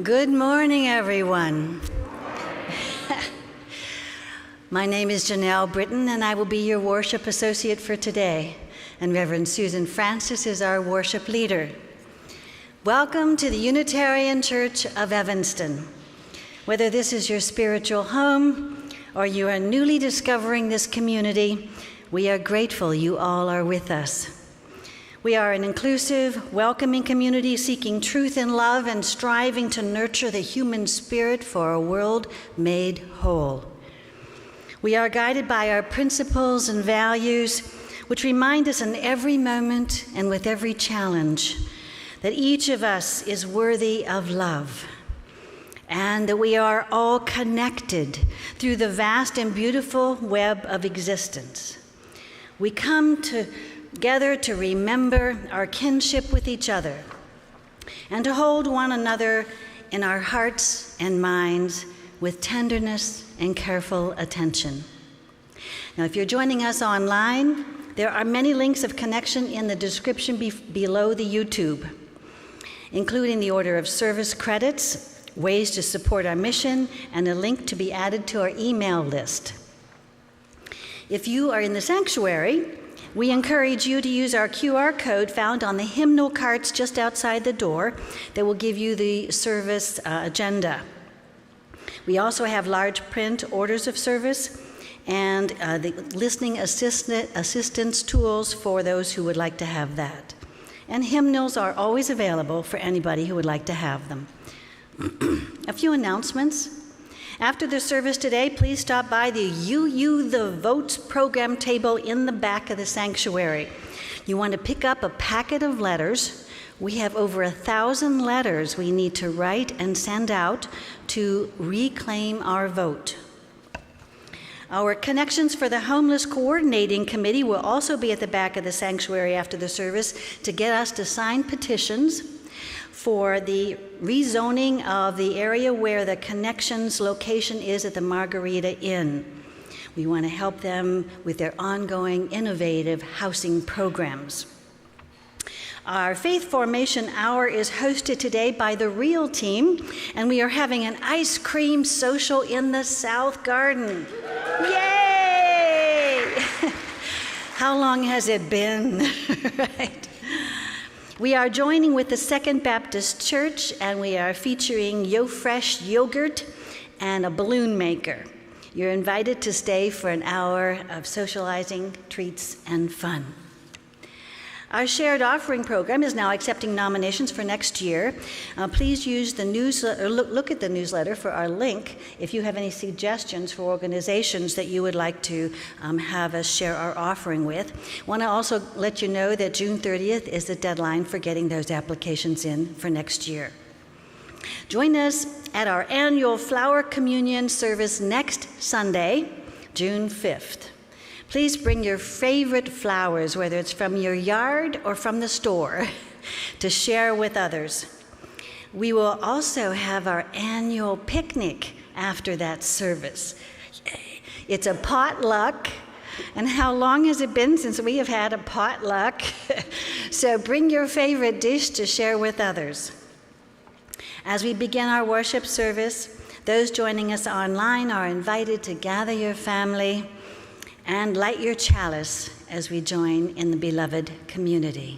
Good morning, everyone. My name is Janelle Britton, and I will be your worship associate for today. And Reverend Susan Francis is our worship leader. Welcome to the Unitarian Church of Evanston. Whether this is your spiritual home or you are newly discovering this community, we are grateful you all are with us. We are an inclusive, welcoming community seeking truth and love and striving to nurture the human spirit for a world made whole. We are guided by our principles and values, which remind us in every moment and with every challenge that each of us is worthy of love and that we are all connected through the vast and beautiful web of existence. We come together to remember our kinship with each other and to hold one another in our hearts and minds with tenderness and careful attention. Now, if you're joining us online, there are many links of connection in the description below the YouTube, including the order of service credits, ways to support our mission, and a link to be added to our email list. If you are in the sanctuary, we encourage you to use our QR code found on the hymnal carts just outside the door that will give you the service agenda. We also have large print orders of service and the listening assistance tools for those who would like to have that. And hymnals are always available for anybody who would like to have them. A few announcements. After the service today, please stop by the the Votes program table in the back of the sanctuary. You want to pick up a packet of letters. We have over 1,000 letters we need to write and send out to reclaim our vote. Our Connections for the Homeless Coordinating Committee will also be at the back of the sanctuary after the service to get us to sign petitions for the rezoning of the area where the Connections location is at the Margarita Inn. We want to help them with their ongoing innovative housing programs. Our Faith Formation Hour is hosted today by the Real Team, and we are having an ice cream social in the South Garden. Yay! How long has it been? Right? We are joining with the Second Baptist Church, and we are featuring YoFresh yogurt and a balloon maker. You're invited to stay for an hour of socializing, treats, and fun. Our shared offering program is now accepting nominations for next year. Please use the newsletter, look at the newsletter for our link if you have any suggestions for organizations that you would like to have us share our offering with. I want to also let you know that June 30th is the deadline for getting those applications in for next year. Join us at our annual Flower Communion service next Sunday, June 5th. Please bring your favorite flowers, whether it's from your yard or from the store, to share with others. We will also have our annual picnic after that service. It's a potluck, and how long has it been since we have had a potluck? So bring your favorite dish to share with others. As we begin our worship service, those joining us online are invited to gather your family and light your chalice as we join in the beloved community.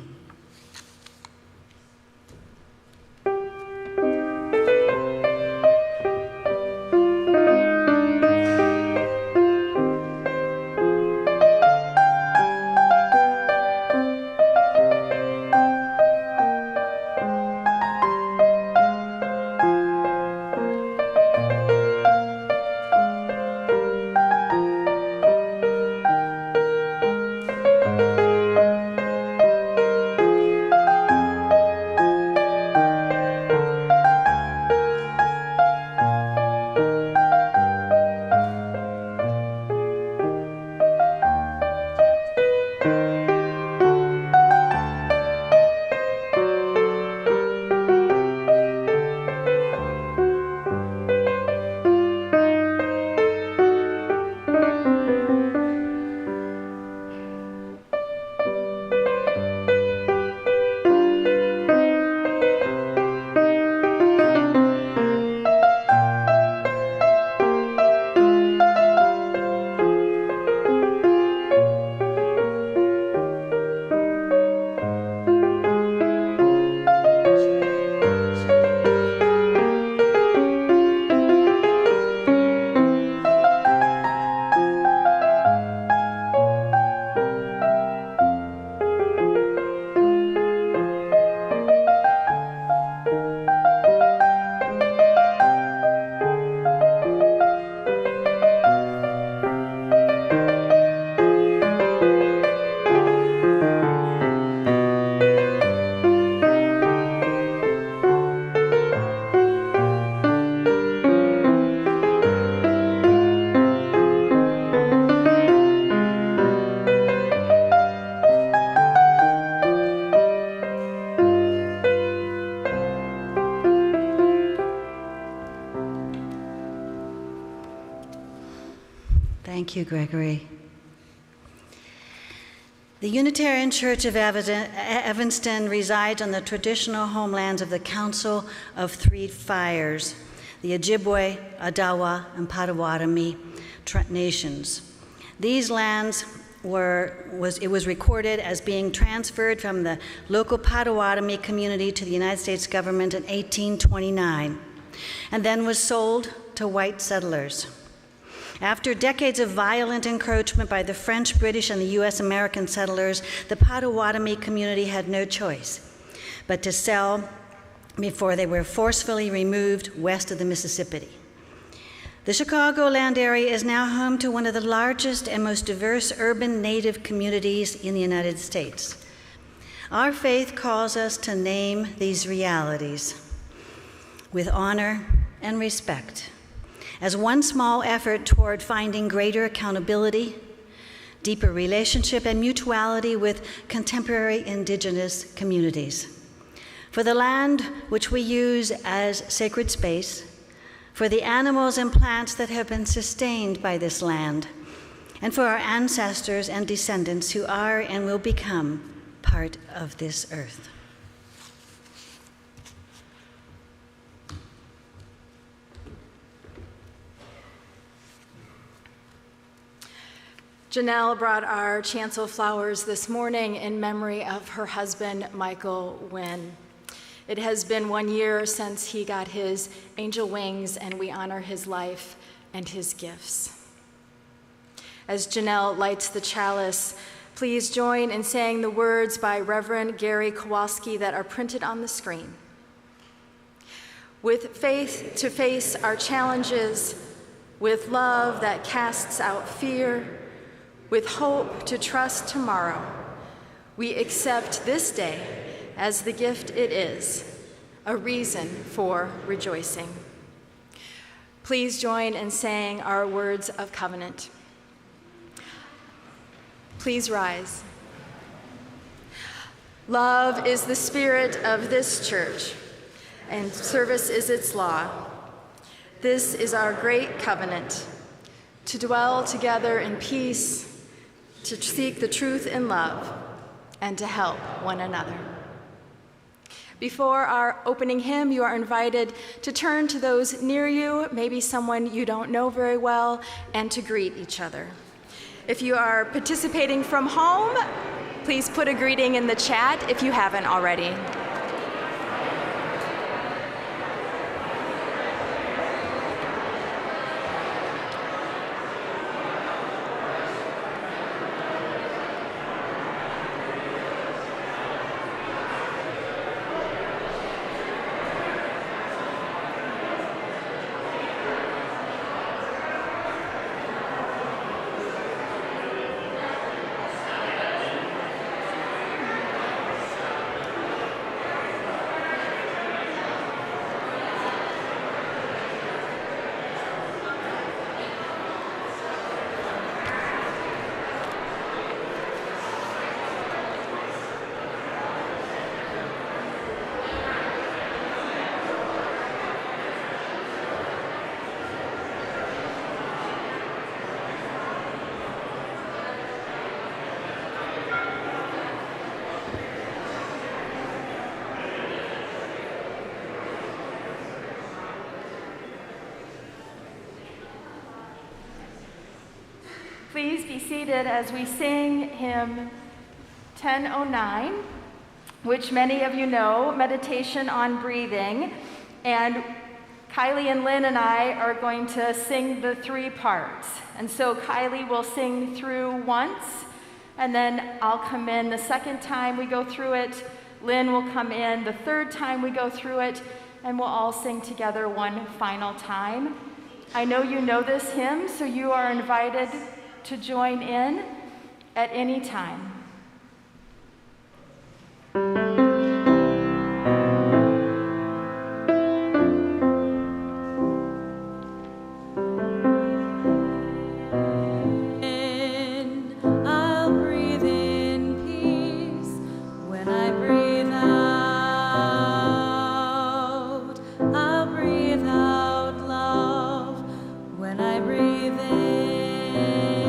Thank you, Gregory. The Unitarian Church of Evanston resides on the traditional homelands of the Council of Three Fires, the Ojibwe, Odawa, and Potawatomi nations. These lands was recorded as being transferred from the local Potawatomi community to the United States government in 1829, and then was sold to white settlers. After decades of violent encroachment by the French, British, and the U.S. American settlers, the Potawatomi community had no choice but to sell before they were forcefully removed west of the Mississippi. The Chicagoland area is now home to one of the largest and most diverse urban Native communities in the United States. Our faith calls us to name these realities with honor and respect, as one small effort toward finding greater accountability, deeper relationship, and mutuality with contemporary indigenous communities. For the land which we use as sacred space, for the animals and plants that have been sustained by this land, and for our ancestors and descendants who are and will become part of this earth. Janelle brought our chancel flowers this morning in memory of her husband, Michael Wynn. It has been 1 year since he got his angel wings, and we honor his life and his gifts. As Janelle lights the chalice, please join in saying the words by Reverend Gary Kowalski that are printed on the screen. With faith to face our challenges, with love that casts out fear, with hope to trust tomorrow, we accept this day as the gift it is, a reason for rejoicing. Please join in saying our words of covenant. Please rise. Love is the spirit of this church, and service is its law. This is our great covenant, to dwell together in peace, to seek the truth in love, and to help one another. Before our opening hymn, you are invited to turn to those near you, maybe someone you don't know very well, and to greet each other. If you are participating from home, please put a greeting in the chat if you haven't already. Please be seated as we sing hymn 1009, which many of you know, Meditation on Breathing. And Kylie and Lynn and I are going to sing the three parts. And so Kylie will sing through once, and then I'll come in the second time we go through it. Lynn will come in the third time we go through it, and we'll all sing together one final time. I know you know this hymn, so you are invited to join in at any time. When I breathe in,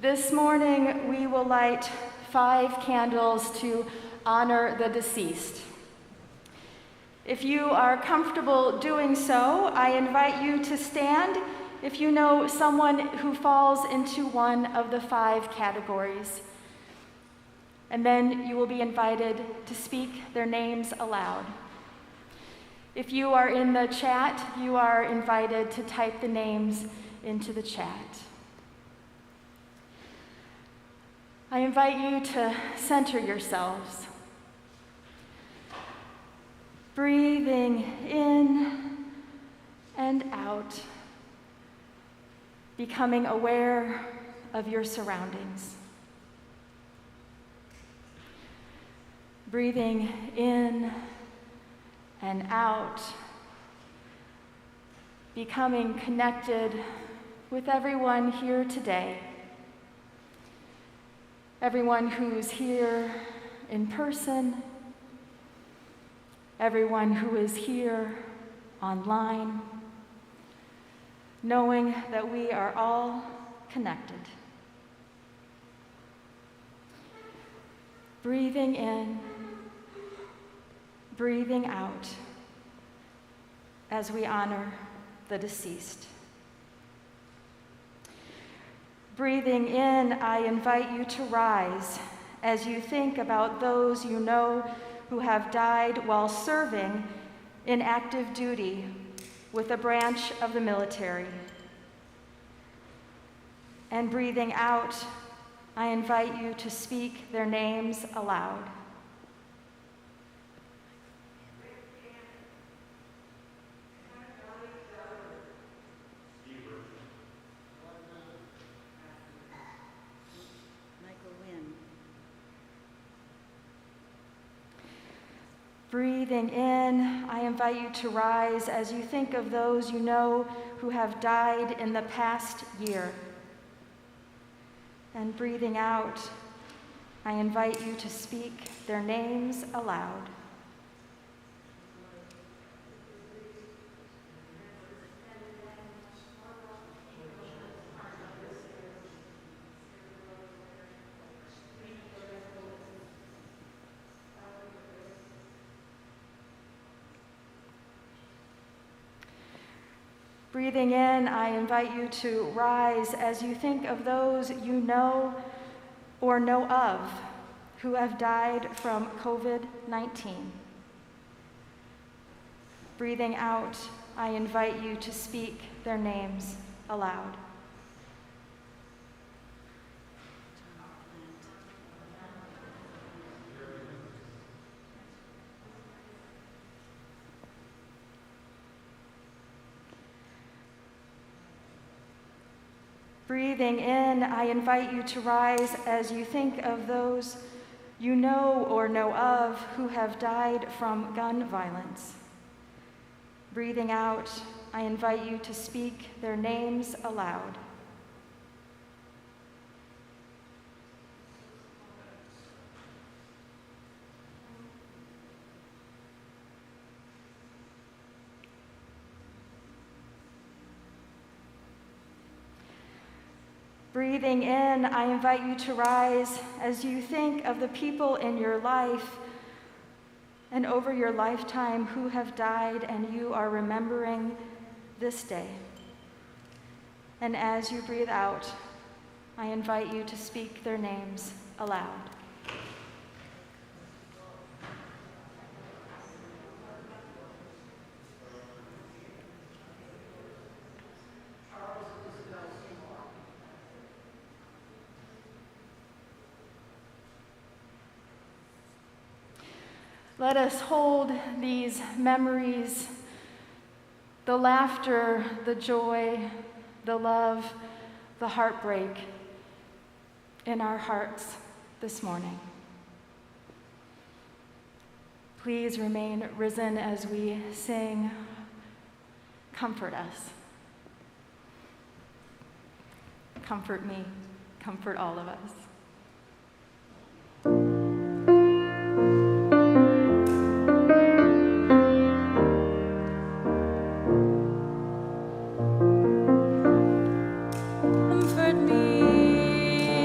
This morning, we will light 5 candles to honor the deceased. If you are comfortable doing so, I invite you to stand if you know someone who falls into one of the 5 categories. And then you will be invited to speak their names aloud. If you are in the chat, you are invited to type the names into the chat. I invite you to center yourselves. Breathing in and out, becoming aware of your surroundings. Breathing in and out, becoming connected with everyone here today. Everyone who's here in person, everyone who is here online, knowing that we are all connected. Breathing in, breathing out as we honor the deceased. Breathing in, I invite you to rise as you think about those you know who have died while serving in active duty with a branch of the military. And breathing out, I invite you to speak their names aloud. Breathing in, I invite you to rise as you think of those you know who have died in the past year. And breathing out, I invite you to speak their names aloud. Breathing in, I invite you to rise as you think of those you know or know of who have died from COVID-19. Breathing out, I invite you to speak their names aloud. Breathing in, I invite you to rise as you think of those you know or know of who have died from gun violence. Breathing out, I invite you to speak their names aloud. Breathing in, I invite you to rise as you think of the people in your life and over your lifetime who have died and you are remembering this day. And as you breathe out, I invite you to speak their names aloud. Let us hold these memories, the laughter, the joy, the love, the heartbreak in our hearts this morning. Please remain risen as we sing, "Comfort Us." Comfort me, comfort all of us. Comfort me,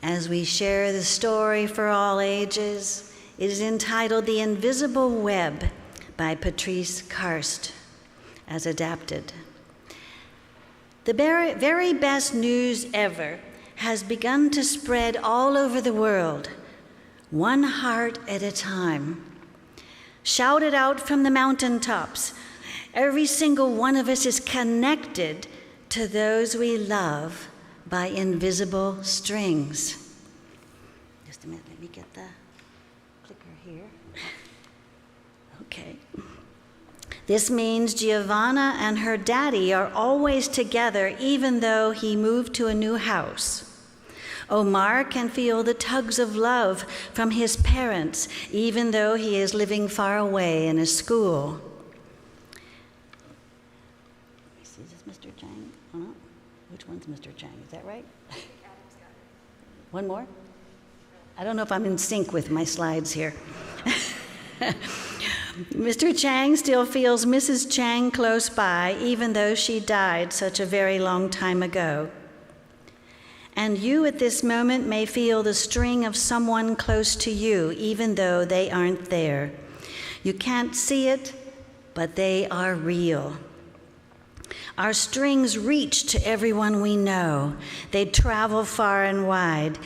As we share the story for all ages, it is entitled The Invisible Web by Patrice Karst, as adapted. The very best news ever has begun to spread all over the world, one heart at a time. Shout it out from the mountaintops. Every single one of us is connected to those we love by invisible strings. Just a minute, let me get the clicker here. Okay. This means Giovanna and her daddy are always together, even though he moved to a new house. Omar can feel the tugs of love from his parents, even though he is living far away in a school. Is this Mr. Chang? Which one's Mr. Chang? Is that right? One more? I don't know if I'm in sync with my slides here. Mr. Chang still feels Mrs. Chang close by, even though she died such a very long time ago. And you at this moment may feel the string of someone close to you, even though they aren't there. You can't see it, but they are real. Our strings reach to everyone we know. They travel far and wide,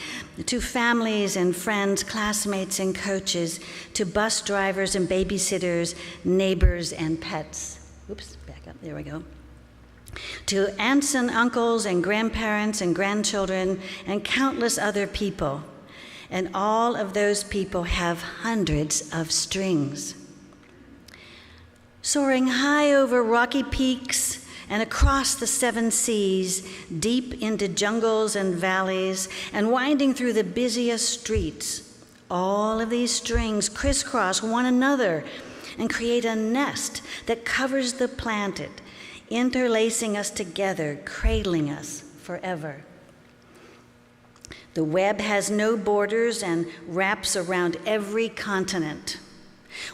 to families and friends, classmates and coaches, to bus drivers and babysitters, neighbors and pets. Oops, back up, there we go. To aunts and uncles and grandparents and grandchildren and countless other people. And all of those people have hundreds of strings. Soaring high over rocky peaks and across the 7 seas, deep into jungles and valleys, and winding through the busiest streets, all of these strings crisscross one another and create a nest that covers the planet, interlacing us together, cradling us forever. The web has no borders and wraps around every continent.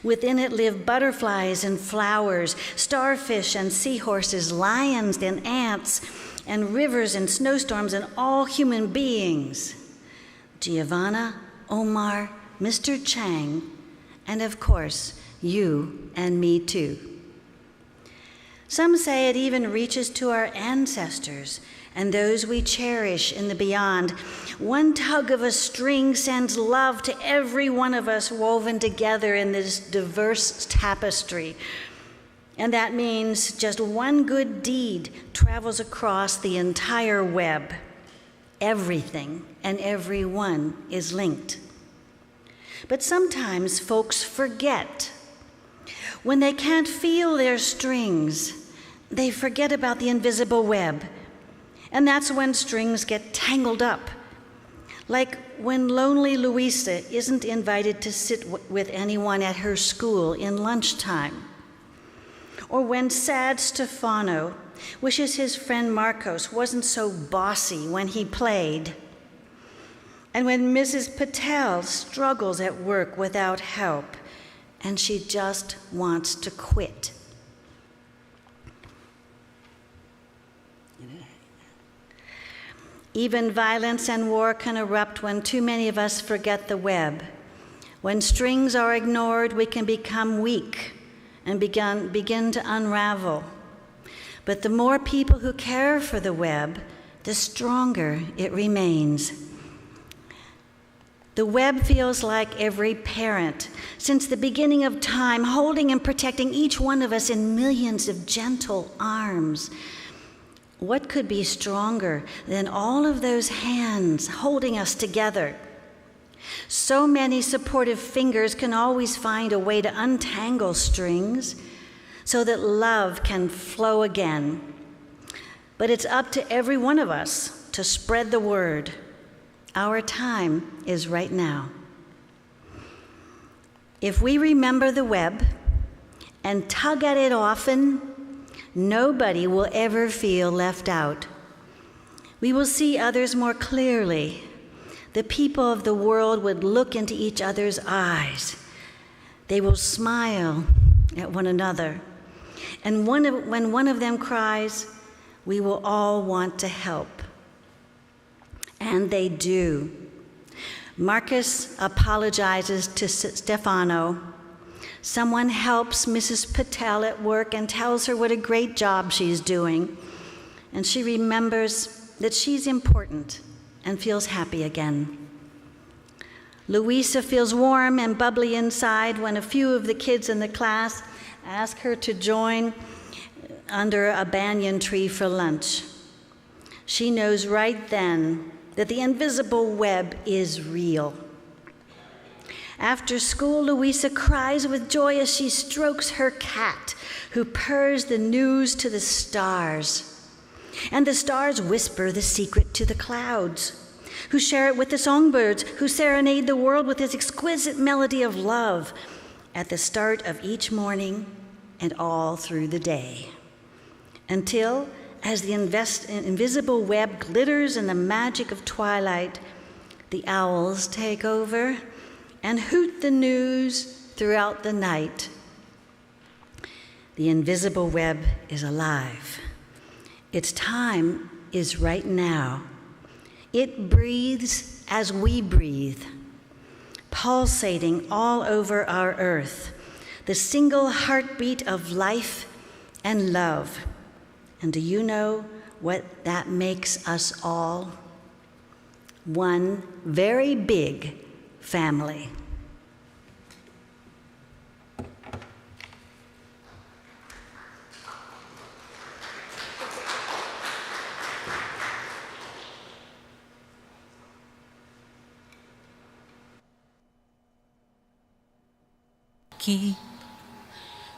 Within it live butterflies and flowers, starfish and seahorses, lions and ants, and rivers and snowstorms, and all human beings. Giovanna, Omar, Mr. Chang, and of course, you and me too. Some say it even reaches to our ancestors and those we cherish in the beyond. One tug of a string sends love to every one of us woven together in this diverse tapestry. And that means just one good deed travels across the entire web. Everything and everyone is linked. But sometimes folks forget. When they can't feel their strings, they forget about the invisible web. And that's when strings get tangled up. Like when lonely Luisa isn't invited to sit with anyone at her school in lunchtime. Or when sad Stefano wishes his friend Marcos wasn't so bossy when he played. And when Mrs. Patel struggles at work without help and she just wants to quit. Even violence and war can erupt when too many of us forget the web. When strings are ignored, we can become weak and begin to unravel. But the more people who care for the web, the stronger it remains. The web feels like every parent, since the beginning of time, holding and protecting each one of us in millions of gentle arms. What could be stronger than all of those hands holding us together? So many supportive fingers can always find a way to untangle strings so that love can flow again. But it's up to every one of us to spread the word Our time is right now. If we remember the web and tug at it often, nobody will ever feel left out. We will see others more clearly. The people of the world would look into each other's eyes. They will smile at one another. And when one of them cries, we will all want to help. And they do. Marcus apologizes to Stefano. Someone helps Mrs. Patel at work and tells her what a great job she's doing. And she remembers that she's important and feels happy again. Louisa feels warm and bubbly inside when a few of the kids in the class ask her to join under a banyan tree for lunch. She knows right then that the invisible web is real. After school, Louisa cries with joy as she strokes her cat, who purrs the news to the stars. And the stars whisper the secret to the clouds, who share it with the songbirds, who serenade the world with this exquisite melody of love at the start of each morning and all through the day. Until, as the invisible web glitters in the magic of twilight, the owls take over and hoot the news throughout the night. The invisible web is alive. Its time is right now. It breathes as we breathe, pulsating all over our earth, the single heartbeat of life and love. And do you know what that makes us all? One very big family. Keep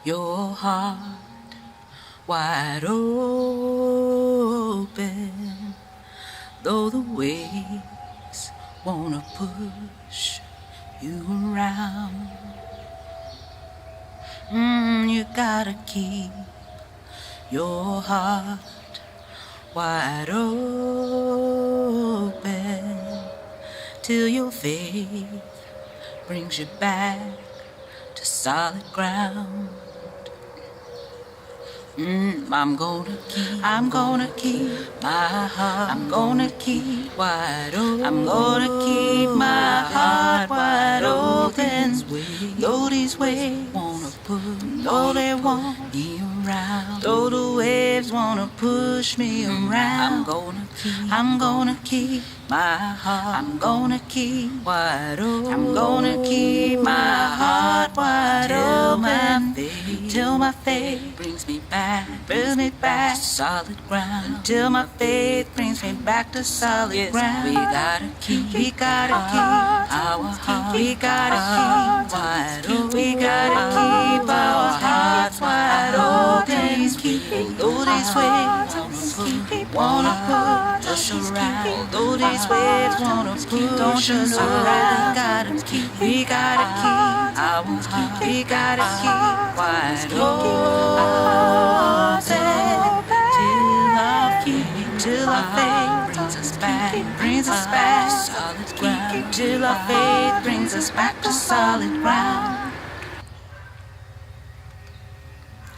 your heart wide open, though the waves wanna push you around. You gotta keep your heart wide open till your faith brings you back to solid ground. I'm gonna keep my heart. I'm gonna keep wide open. I'm gonna keep my heart wide open. Though these waves wanna push, though they want me around, though the waves wanna push me around, I'm gonna keep my heart. I'm gonna keep wide open. I'm gonna keep my heart wide open till my faith brings me back to solid ground. Until my faith brings me back to solid ground. We gotta keep our heart. We gotta keep wide open. We gotta keep our hearts wide open. Though these waves wanna push us around, though these waves wanna push us around, we gotta keep our heart. We gotta keep wide open till our faith brings us back to solid ground. Till our faith brings us back to solid ground.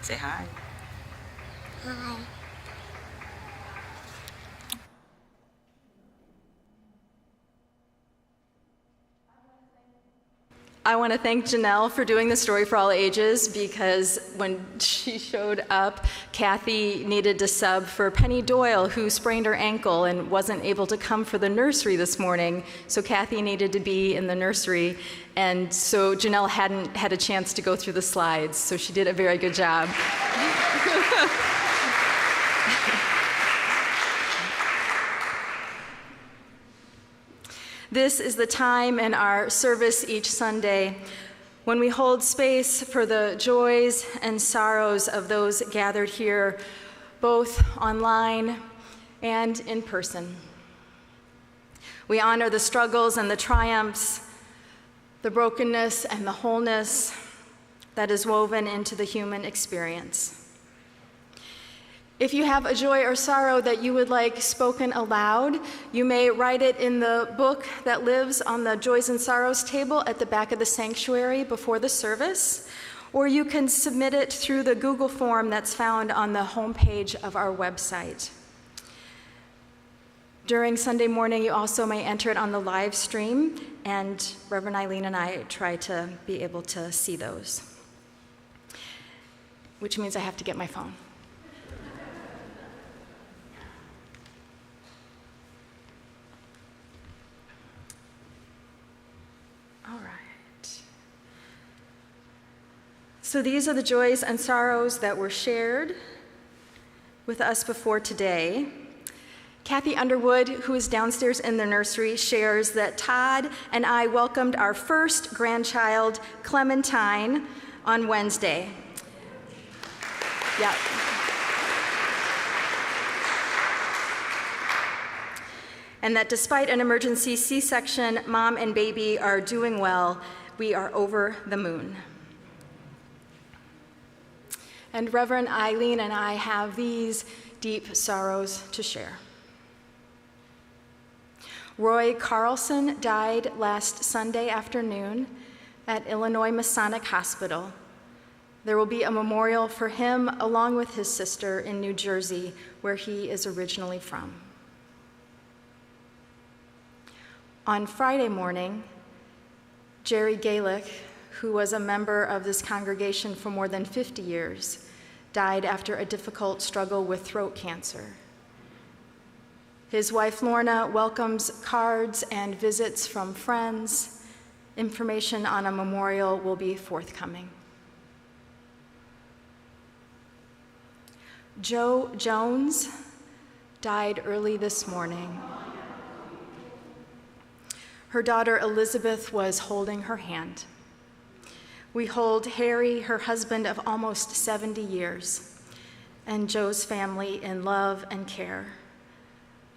Say hi. Hi. I want to thank Janelle for doing the Story for All Ages, because when she showed up, Kathy needed to sub for Penny Doyle, who sprained her ankle and wasn't able to come for the nursery this morning. So Kathy needed to be in the nursery, and so Janelle hadn't had a chance to go through the slides, so she did a very good job. This is the time in our service each Sunday when we hold space for the joys and sorrows of those gathered here, both online and in person. We honor the struggles and the triumphs, the brokenness and the wholeness that is woven into the human experience. If you have a joy or sorrow that you would like spoken aloud, you may write it in the book that lives on the Joys and Sorrows table at the back of the sanctuary before the service, or you can submit it through the Google form that's found on the homepage of our website. During Sunday morning, you also may enter it on the live stream, and Reverend Eileen and I try to be able to see those, which means I have to get my phone. All right. So these are the joys and sorrows that were shared with us before today. Kathy Underwood, who is downstairs in the nursery, shares that Todd and I welcomed our first grandchild, Clementine, on Wednesday. Yep. And that despite an emergency C-section, mom and baby are doing well. We are over the moon. And Reverend Eileen and I have these deep sorrows to share. Roy Carlson died last Sunday afternoon at Illinois Masonic Hospital. There will be a memorial for him along with his sister in New Jersey, where he is originally from. On Friday morning, Jerry Galick, who was a member of this congregation for more than 50 years, died after a difficult struggle with throat cancer. His wife Lorna welcomes cards and visits from friends. Information on a memorial will be forthcoming. Jo Jones died early this morning. Her daughter Elizabeth was holding her hand. We hold Harry, her husband of almost 70 years, and Jo's family in love and care.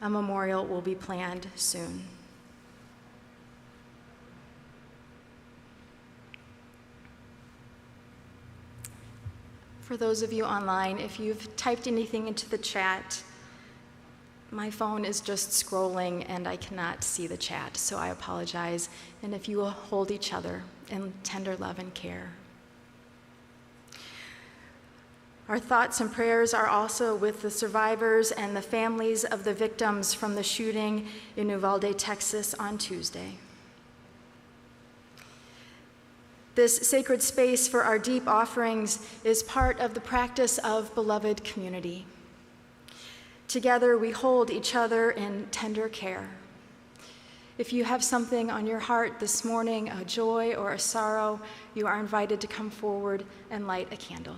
A memorial will be planned soon. For those of you online, if you've typed anything into the chat, my phone is just scrolling and I cannot see the chat, so I apologize. And if you will hold each other in tender love and care. Our thoughts and prayers are also with the survivors and the families of the victims from the shooting in Uvalde, Texas on Tuesday. This sacred space for our deep offerings is part of the practice of beloved community. Together, we hold each other in tender care. If you have something on your heart this morning, a joy or a sorrow, you are invited to come forward and light a candle.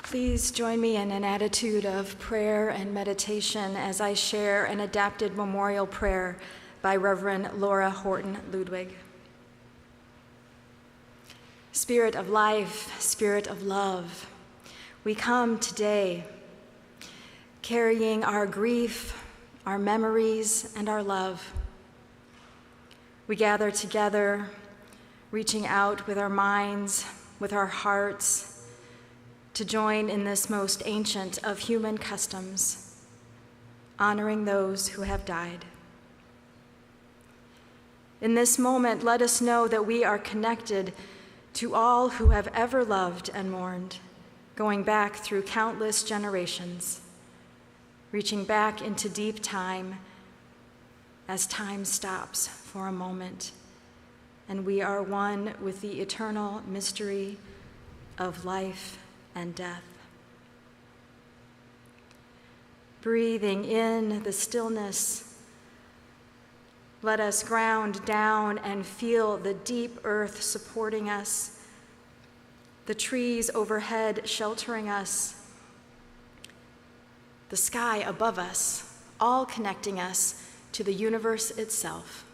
Please join me in an attitude of prayer and meditation as I share an adapted memorial prayer by Reverend Laura Horton Ludwig. Spirit of life, Spirit of love, we come today carrying our grief, our memories, and our love. We gather together, reaching out with our minds, with our hearts, to join in this most ancient of human customs, honoring those who have died. In this moment, let us know that we are connected to all who have ever loved and mourned, going back through countless generations, reaching back into deep time as time stops for a moment, and we are one with the eternal mystery of life and death. Breathing in the stillness, let us ground down and feel the deep earth supporting us, the trees overhead sheltering us, the sky above us, all connecting us to the universe itself.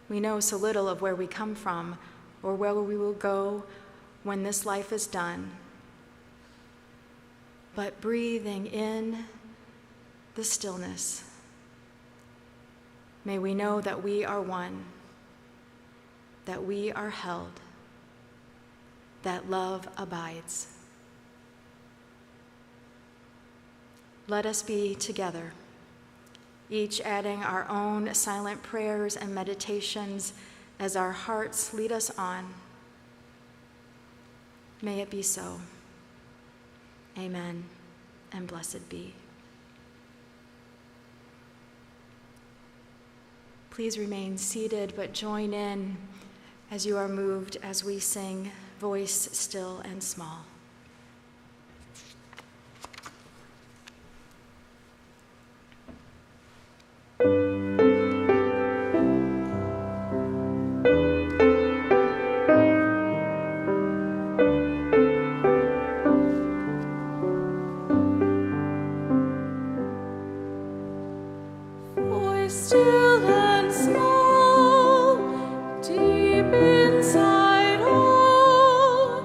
We know so little of where we come from or where we will go when this life is done. But breathing in the stillness, may we know that we are one, that we are held, that love abides. Let us be together, each adding our own silent prayers and meditations as our hearts lead us on. May it be so. Amen, and blessed be. Please remain seated, but join in as you are moved as we sing Voice Still and Small. Still and small, deep inside all,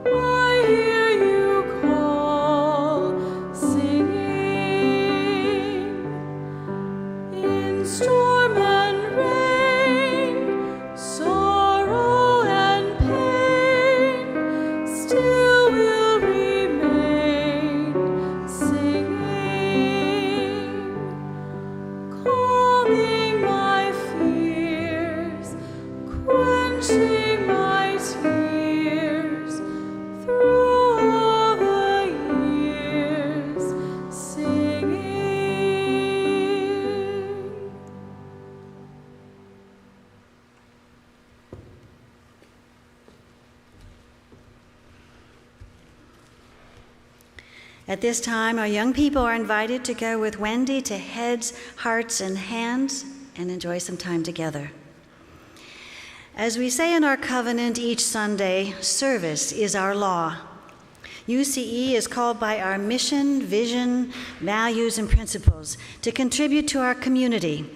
I hear you call, singing. In storm and rain, sorrow and pain, still will remain, singing. Calming my fears, quenching my tears, through all the years, singing. At this time, our young people are invited to go with Wendy to Heads, Hearts, and Hands and enjoy some time together. As we say in our covenant each Sunday, service is our law. UCE is called by our mission, vision, values, and principles to contribute to our community,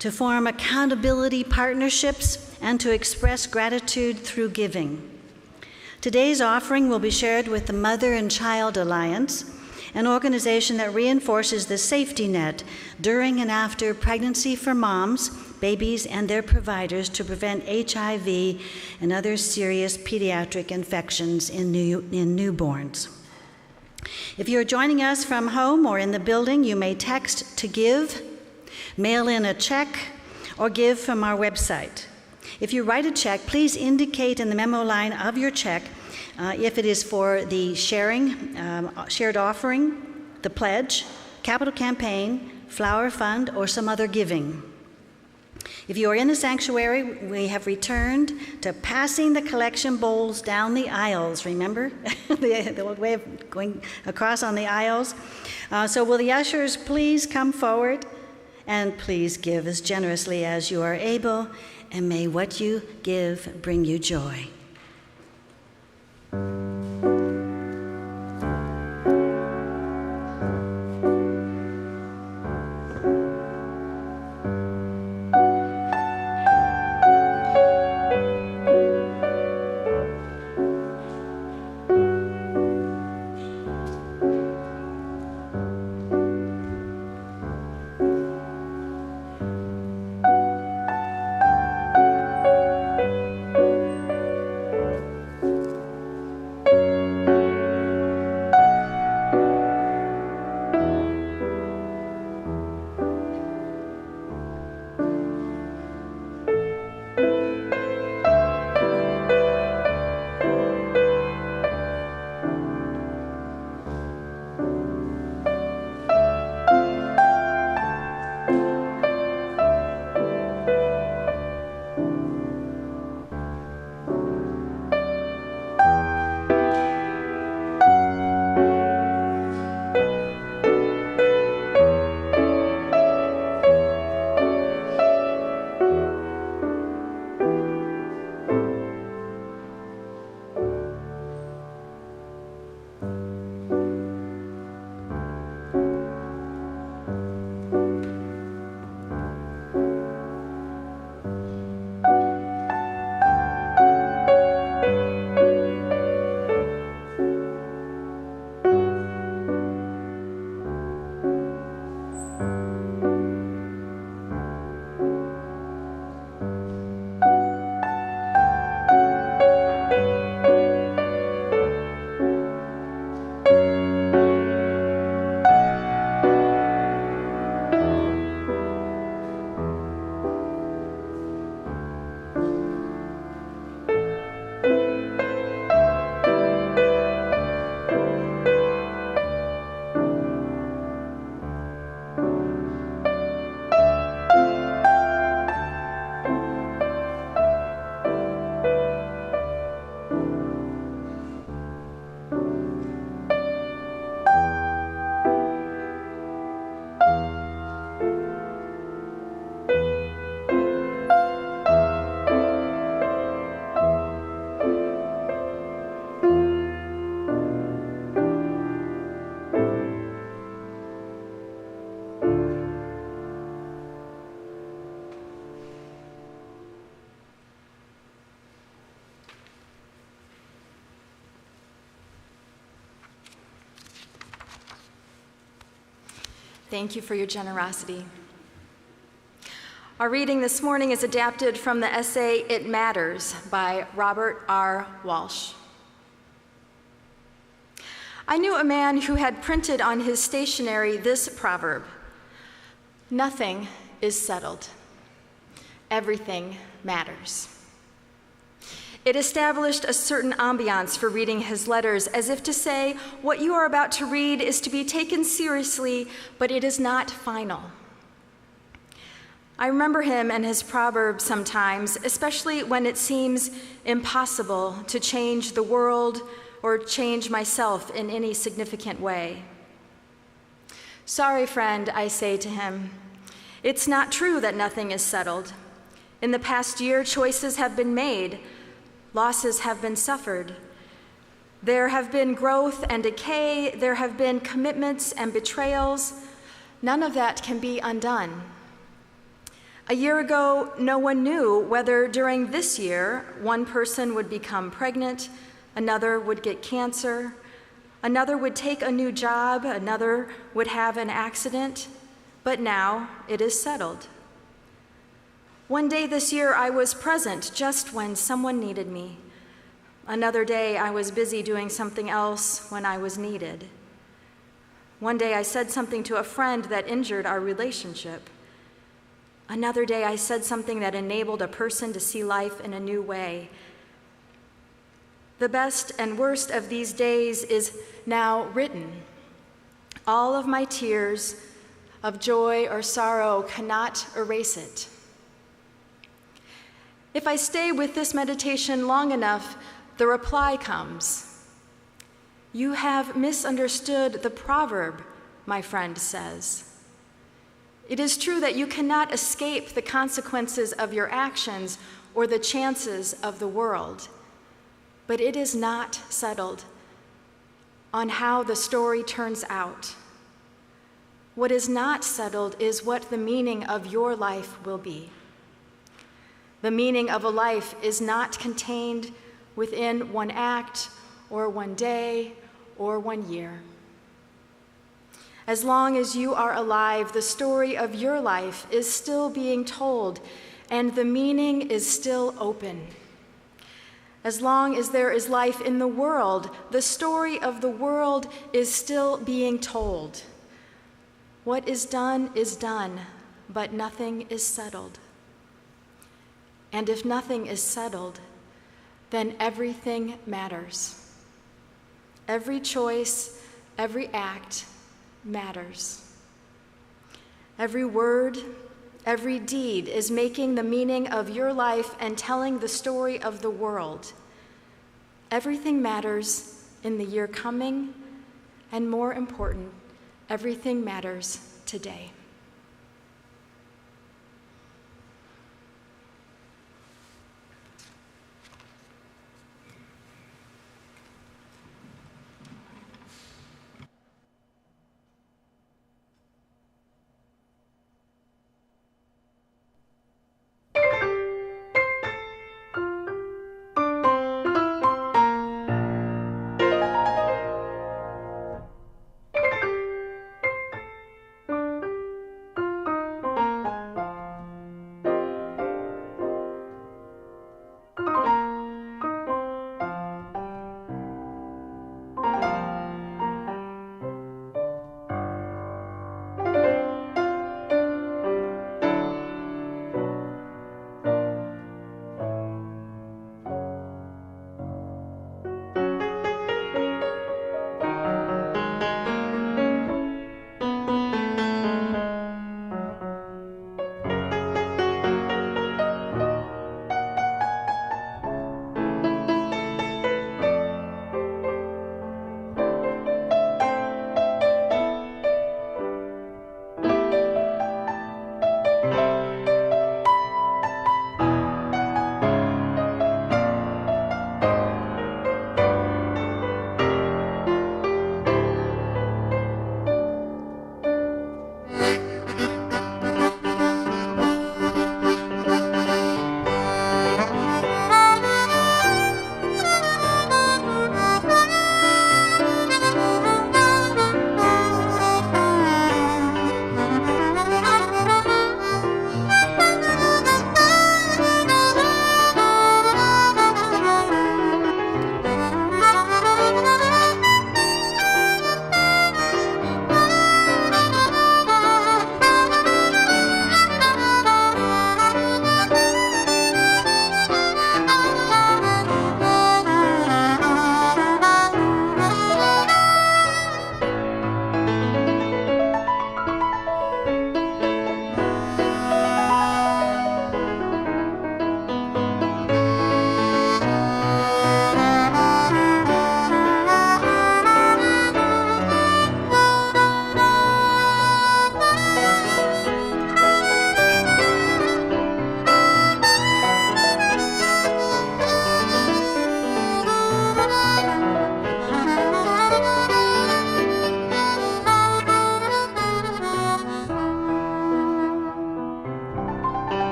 to form accountability partnerships, and to express gratitude through giving. Today's offering will be shared with the Mother and Child Alliance, an organization that reinforces the safety net during and after pregnancy for moms, babies, and their providers to prevent HIV and other serious pediatric infections in newborns. If you're joining us from home or in the building, you may text to give, mail in a check, or give from our website. If you write a check, please indicate in the memo line of your check if it is for the shared offering, the pledge, capital campaign, flower fund, or some other giving. If you are in the sanctuary, we have returned to passing the collection bowls down the aisles, remember? the old way of going across on the aisles. So will the ushers please come forward and please give as generously as you are able, and may what you give bring you joy. Thank you for your generosity. Our reading this morning is adapted from the essay It Matters by Robert R. Walsh. I knew a man who had printed on his stationery this proverb: "Nothing is settled. Everything matters." It established a certain ambiance for reading his letters, as if to say, what you are about to read is to be taken seriously, but it is not final. I remember him and his proverbs sometimes, especially when it seems impossible to change the world or change myself in any significant way. "Sorry, friend," I say to him. "It's not true that nothing is settled. In the past year, choices have been made. Losses have been suffered. There have been growth and decay. There have been commitments and betrayals. None of that can be undone. A year ago, no one knew whether during this year one person would become pregnant, another would get cancer, another would take a new job, another would have an accident, but now it is settled. One day this year I was present just when someone needed me. Another day I was busy doing something else when I was needed. One day I said something to a friend that injured our relationship. Another day I said something that enabled a person to see life in a new way. The best and worst of these days is now written. All of my tears of joy or sorrow cannot erase it. If I stay with this meditation long enough, the reply comes. "You have misunderstood the proverb," my friend says. It is true that you cannot escape the consequences of your actions or the chances of the world, but it is not settled on how the story turns out. What is not settled is what the meaning of your life will be. The meaning of a life is not contained within one act or one day or 1 year. As long as you are alive, the story of your life is still being told, and the meaning is still open. As long as there is life in the world, the story of the world is still being told. What is done, but nothing is settled. And if nothing is settled, then everything matters. Every choice, every act matters. Every word, every deed is making the meaning of your life and telling the story of the world. Everything matters in the year coming, and more important, everything matters today.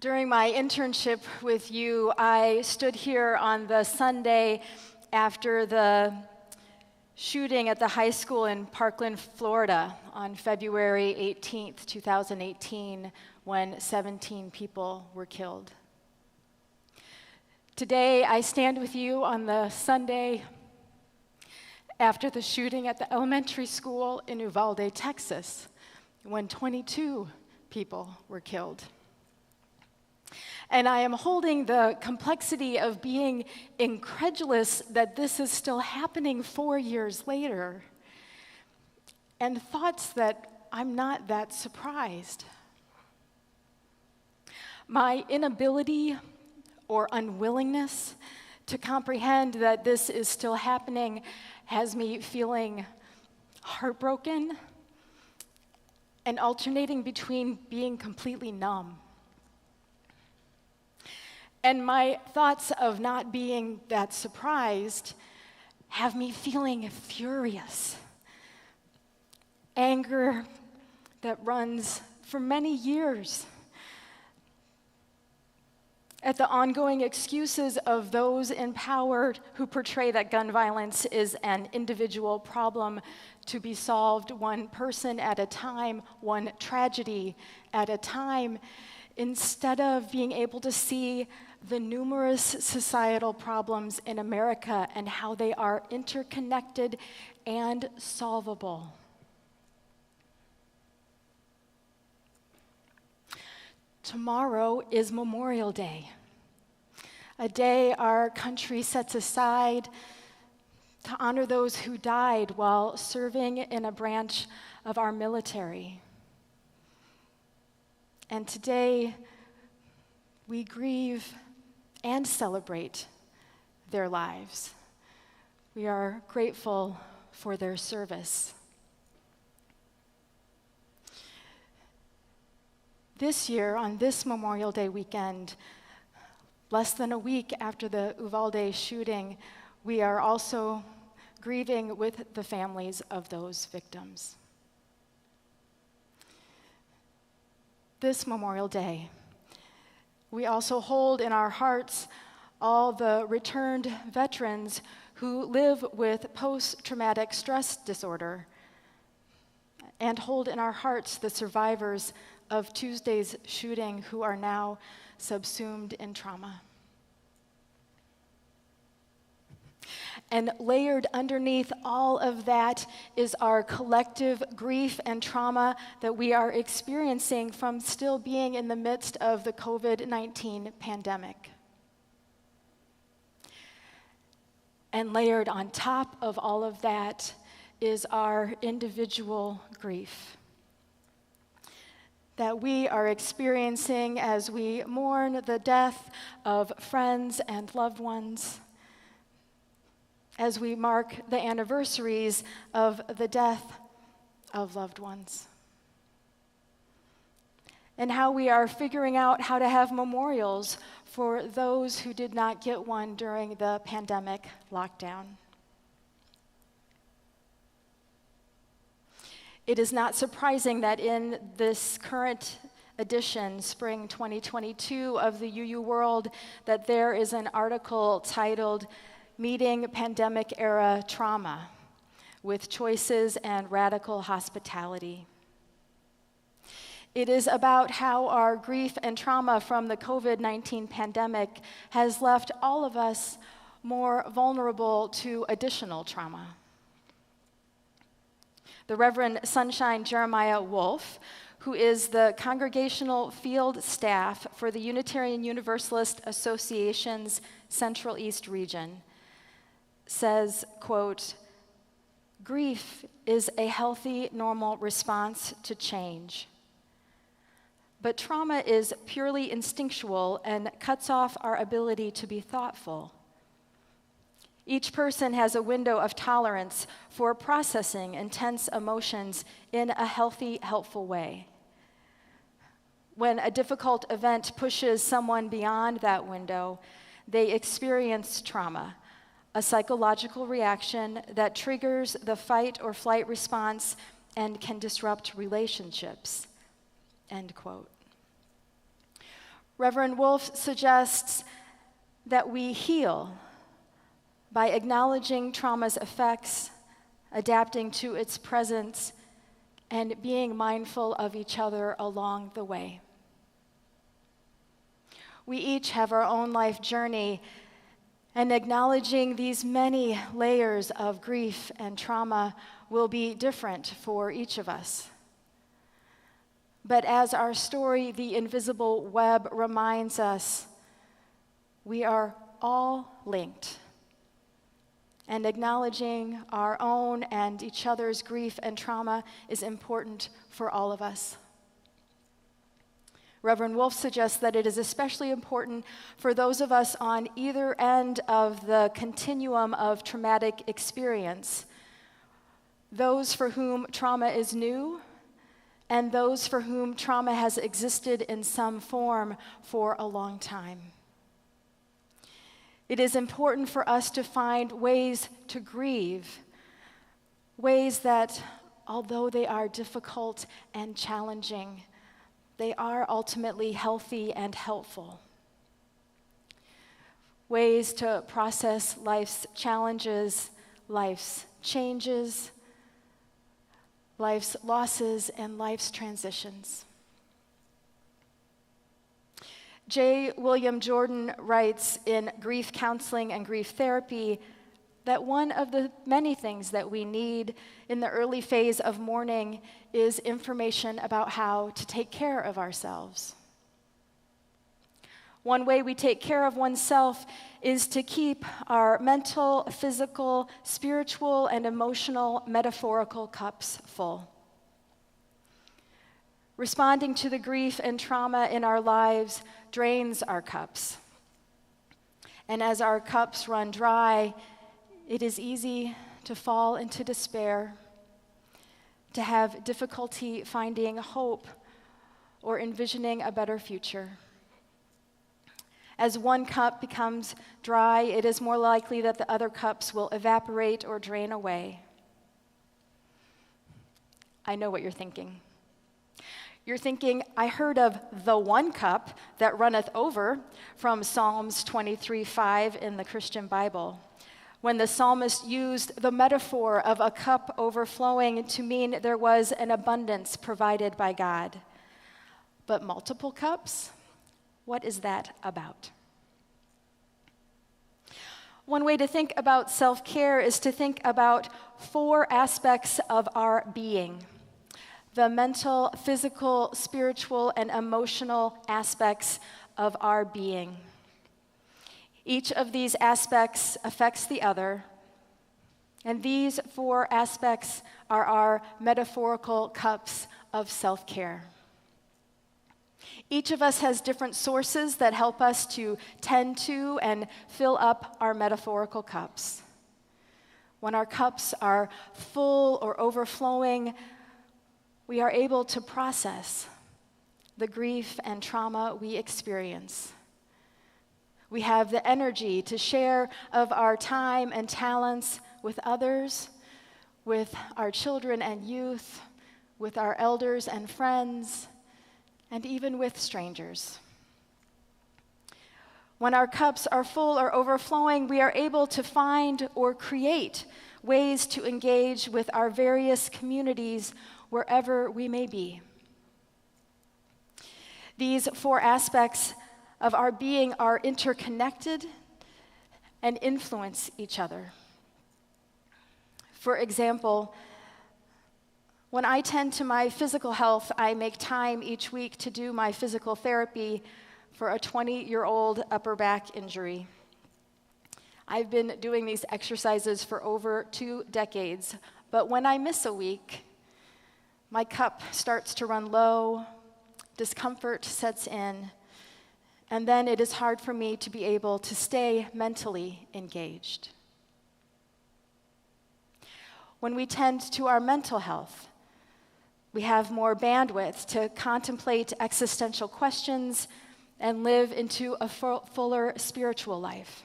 During my internship with you, I stood here on the Sunday after the shooting at the high school in Parkland, Florida on February 18th, 2018, when 17 people were killed. Today, I stand with you on the Sunday after the shooting at the elementary school in Uvalde, Texas, when 22 people were killed. And I am holding the complexity of being incredulous that this is still happening 4 years later, and thoughts that I'm not that surprised. My inability or unwillingness to comprehend that this is still happening has me feeling heartbroken and alternating between being completely numb. And my thoughts of not being that surprised have me feeling furious. Anger that runs for many years at the ongoing excuses of those in power who portray that gun violence is an individual problem to be solved one person at a time, one tragedy at a time, instead of being able to see the numerous societal problems in America and how they are interconnected and solvable. Tomorrow is Memorial Day, a day our country sets aside to honor those who died while serving in a branch of our military. And today, we grieve and celebrate their lives. We are grateful for their service. This year, on this Memorial Day weekend, less than a week after the Uvalde shooting, we are also grieving with the families of those victims. This Memorial Day, we also hold in our hearts all the returned veterans who live with post-traumatic stress disorder, and hold in our hearts the survivors of Tuesday's shooting who are now subsumed in trauma. And layered underneath all of that is our collective grief and trauma that we are experiencing from still being in the midst of the COVID-19 pandemic. And layered on top of all of that is our individual grief that we are experiencing as we mourn the death of friends and loved ones, as we mark the anniversaries of the death of loved ones, and how we are figuring out how to have memorials for those who did not get one during the pandemic lockdown. It is not surprising that in this current edition, spring 2022 of the UU World, that there is an article titled Meeting Pandemic-Era Trauma with Choices and Radical Hospitality. It is about how our grief and trauma from the COVID-19 pandemic has left all of us more vulnerable to additional trauma. The Reverend Sunshine Jeremiah Wolf, who is the Congregational Field Staff for the Unitarian Universalist Association's Central East region, says, quote, "Grief is a healthy, normal response to change. But trauma is purely instinctual and cuts off our ability to be thoughtful. Each person has a window of tolerance for processing intense emotions in a healthy, helpful way. When a difficult event pushes someone beyond that window, they experience trauma, a psychological reaction that triggers the fight or flight response and can disrupt relationships." End quote. Reverend Wolf suggests that we heal by acknowledging trauma's effects, adapting to its presence, and being mindful of each other along the way. We each have our own life journey, and acknowledging these many layers of grief and trauma will be different for each of us. But as our story, The Invisible Web, reminds us, we are all linked. And acknowledging our own and each other's grief and trauma is important for all of us. Reverend Wolf suggests that it is especially important for those of us on either end of the continuum of traumatic experience, those for whom trauma is new, and those for whom trauma has existed in some form for a long time. It is important for us to find ways to grieve, ways that, although they are difficult and challenging, they are ultimately healthy and helpful. Ways to process life's challenges, life's changes, life's losses, and life's transitions. J. William Jordan writes in Grief Counseling and Grief Therapy that one of the many things that we need in the early phase of mourning is information about how to take care of ourselves. One way we take care of oneself is to keep our mental, physical, spiritual, and emotional metaphorical cups full. Responding to the grief and trauma in our lives drains our cups. And as our cups run dry, it is easy to fall into despair, to have difficulty finding hope or envisioning a better future. As one cup becomes dry, it is more likely that the other cups will evaporate or drain away. I know what you're thinking. You're thinking, I heard of the one cup that runneth over from Psalms 23:5 in the Christian Bible, when the psalmist used the metaphor of a cup overflowing to mean there was an abundance provided by God. But multiple cups? What is that about? One way to think about self-care is to think about 4 aspects of our being: the mental, physical, spiritual, and emotional aspects of our being. Each of these aspects affects the other, and these 4 aspects are our metaphorical cups of self-care. Each of us has different sources that help us to tend to and fill up our metaphorical cups. When our cups are full or overflowing, we are able to process the grief and trauma we experience. We have the energy to share of our time and talents with others, with our children and youth, with our elders and friends, and even with strangers. When our cups are full or overflowing, we are able to find or create ways to engage with our various communities wherever we may be. These 4 aspects of our being are interconnected and influence each other. For example, when I tend to my physical health, I make time each week to do my physical therapy for a 20-year-old upper back injury. I've been doing these exercises for over 2 decades, but when I miss a week, my cup starts to run low, discomfort sets in, and then it is hard for me to be able to stay mentally engaged. When we tend to our mental health, we have more bandwidth to contemplate existential questions and live into a fuller spiritual life.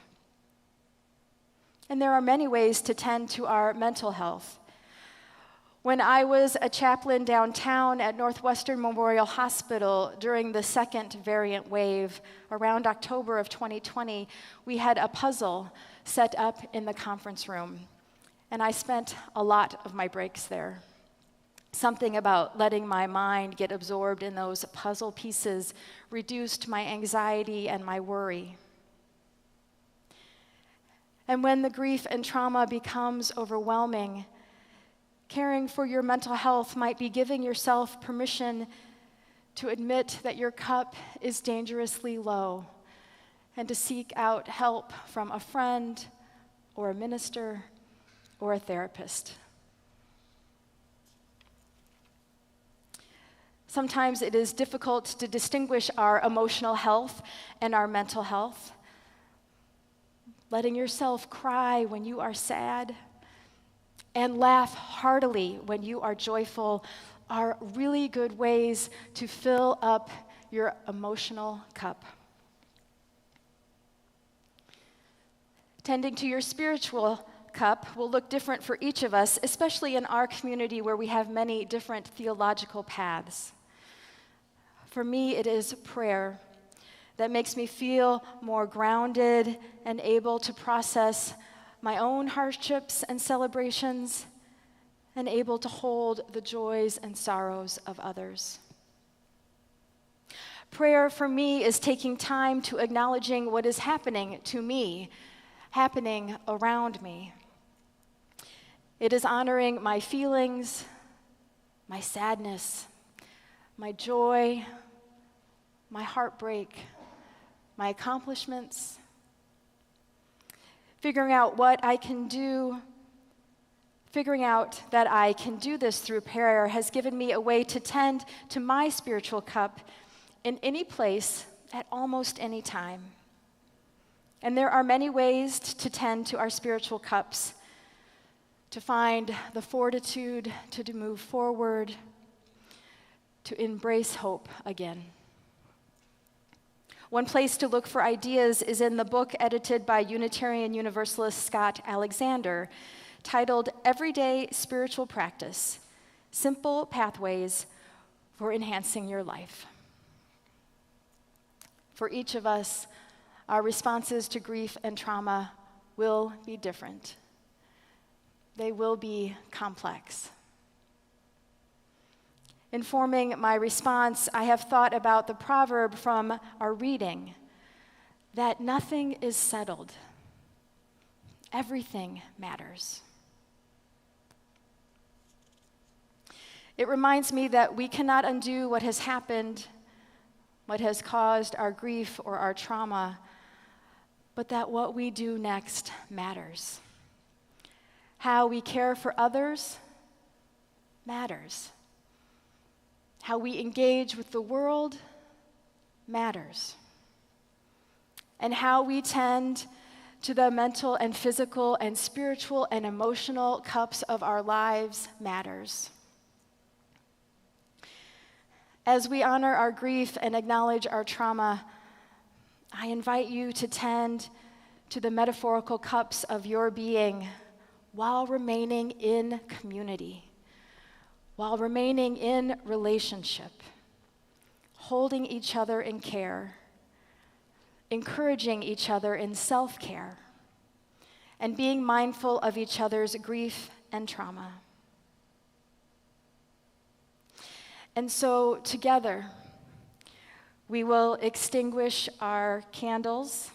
And there are many ways to tend to our mental health. When I was a chaplain downtown at Northwestern Memorial Hospital during the second variant wave around October of 2020, we had a puzzle set up in the conference room, and I spent a lot of my breaks there. Something about letting my mind get absorbed in those puzzle pieces reduced my anxiety and my worry. And when the grief and trauma becomes overwhelming, caring for your mental health might be giving yourself permission to admit that your cup is dangerously low and to seek out help from a friend or a minister or a therapist. Sometimes it is difficult to distinguish our emotional health and our mental health. Letting yourself cry when you are sad and laugh heartily when you are joyful are really good ways to fill up your emotional cup. Tending to your spiritual cup will look different for each of us, especially in our community where we have many different theological paths. For me, it is prayer that makes me feel more grounded and able to process my own hardships and celebrations and able to hold the joys and sorrows of others. Prayer for me is taking time to acknowledging what is happening to me, happening around me. It is honoring my feelings, my sadness, my joy, my heartbreak, my accomplishments. Figuring out that I can do this through prayer has given me a way to tend to my spiritual cup in any place at almost any time. And there are many ways to tend to our spiritual cups, to find the fortitude to move forward, to embrace hope again. One place to look for ideas is in the book edited by Unitarian Universalist Scott Alexander, titled Everyday Spiritual Practice: Simple Pathways for Enhancing Your Life. For each of us, our responses to grief and trauma will be different. They will be complex. In forming my response, I have thought about the proverb from our reading, that nothing is settled, everything matters. It reminds me that we cannot undo what has happened, what has caused our grief or our trauma, but that what we do next matters. How we care for others matters. How we engage with the world matters. And how we tend to the mental and physical and spiritual and emotional cups of our lives matters. As we honor our grief and acknowledge our trauma, I invite you to tend to the metaphorical cups of your being while remaining in community, while remaining in relationship, holding each other in care, encouraging each other in self-care, and being mindful of each other's grief and trauma. And so together, we will extinguish our candles,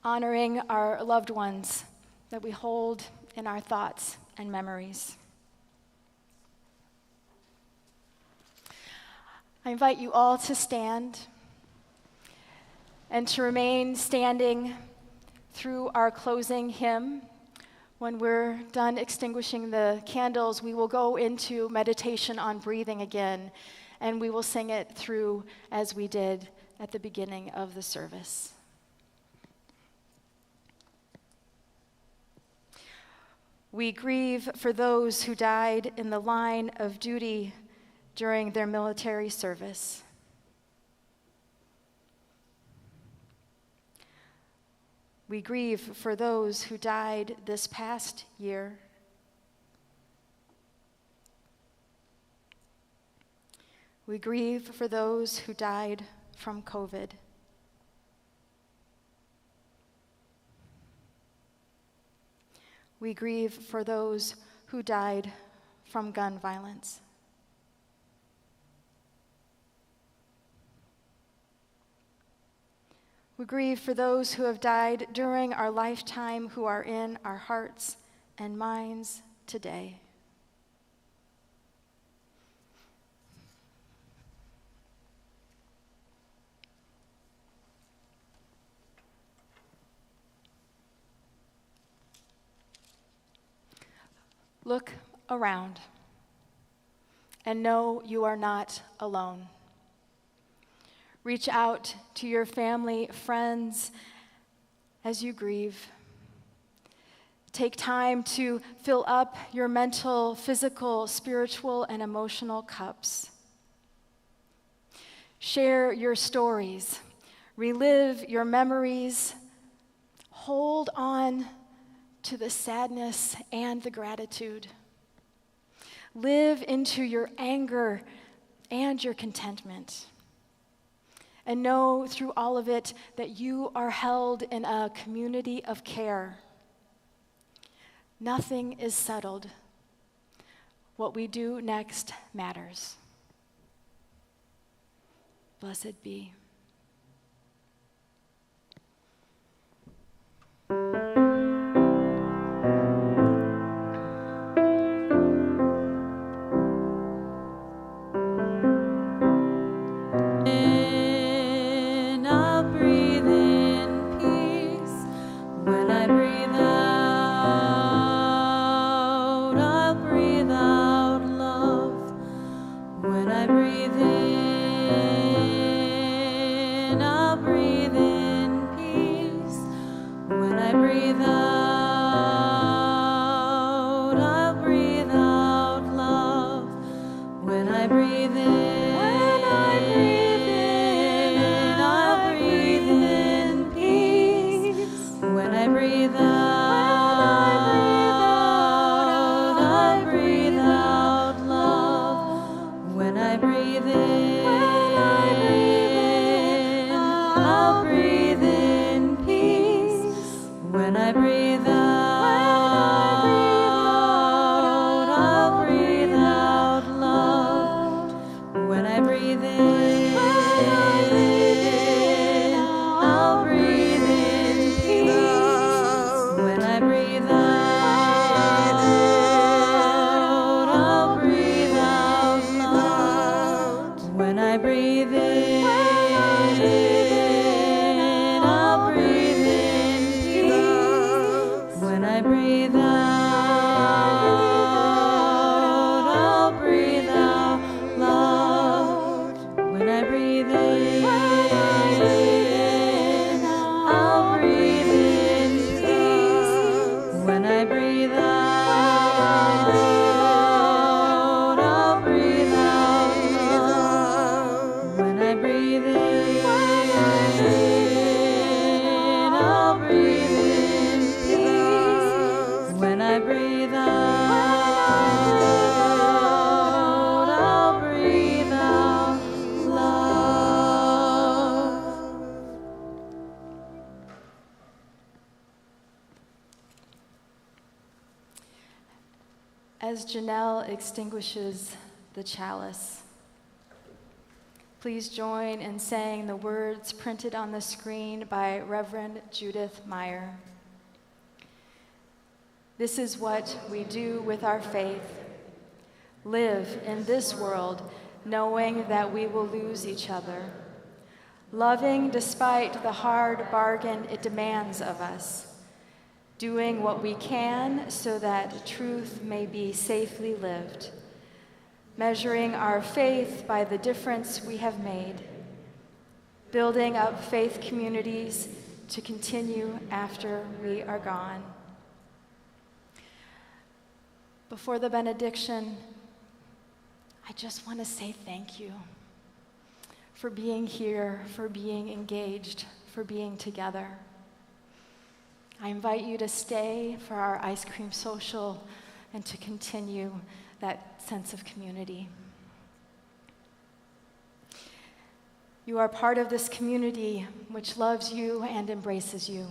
honoring our loved ones that we hold in our thoughts and memories. I invite you all to stand and to remain standing through our closing hymn. When we're done extinguishing the candles, we will go into meditation on breathing again, and we will sing it through as we did at the beginning of the service. We grieve for those who died in the line of duty during their military service. We grieve for those who died this past year. We grieve for those who died from COVID. We grieve for those who died from gun violence. We grieve for those who have died during our lifetime who are in our hearts and minds today. Look around and know you are not alone. Reach out to your family, friends, as you grieve. Take time to fill up your mental, physical, spiritual, and emotional cups. Share your stories. Relive your memories. Hold on to the sadness and the gratitude. Live into your anger and your contentment. And know through all of it that you are held in a community of care. Nothing is settled. What we do next matters. Blessed be. As Janelle extinguishes the chalice, please join in saying the words printed on the screen by Reverend Judith Meyer. This is what we do with our faith. Live in this world knowing that we will lose each other, loving despite the hard bargain it demands of us, doing what we can so that truth may be safely lived, measuring our faith by the difference we have made, building up faith communities to continue after we are gone. Before the benediction, I just want to say thank you for being here, for being engaged, for being together. I invite you to stay for our ice cream social and to continue that sense of community. You are part of this community which loves you and embraces you.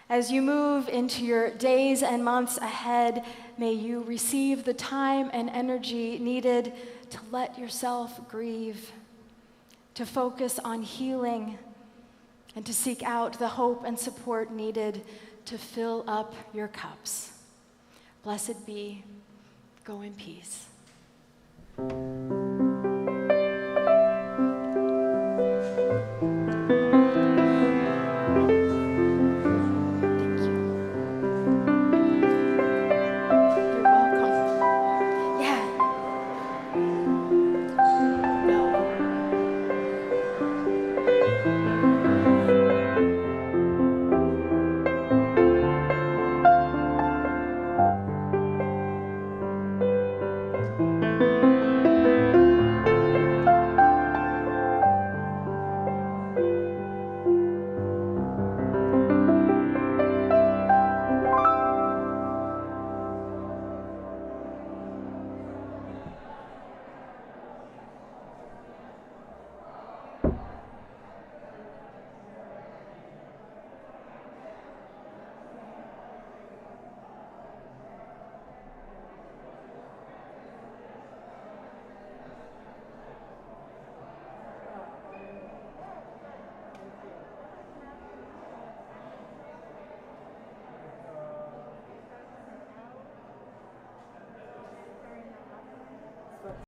As you move into your days and months ahead, may you receive the time and energy needed to let yourself grieve, to focus on healing, and to seek out the hope and support needed to fill up your cups. Blessed be. Go in peace.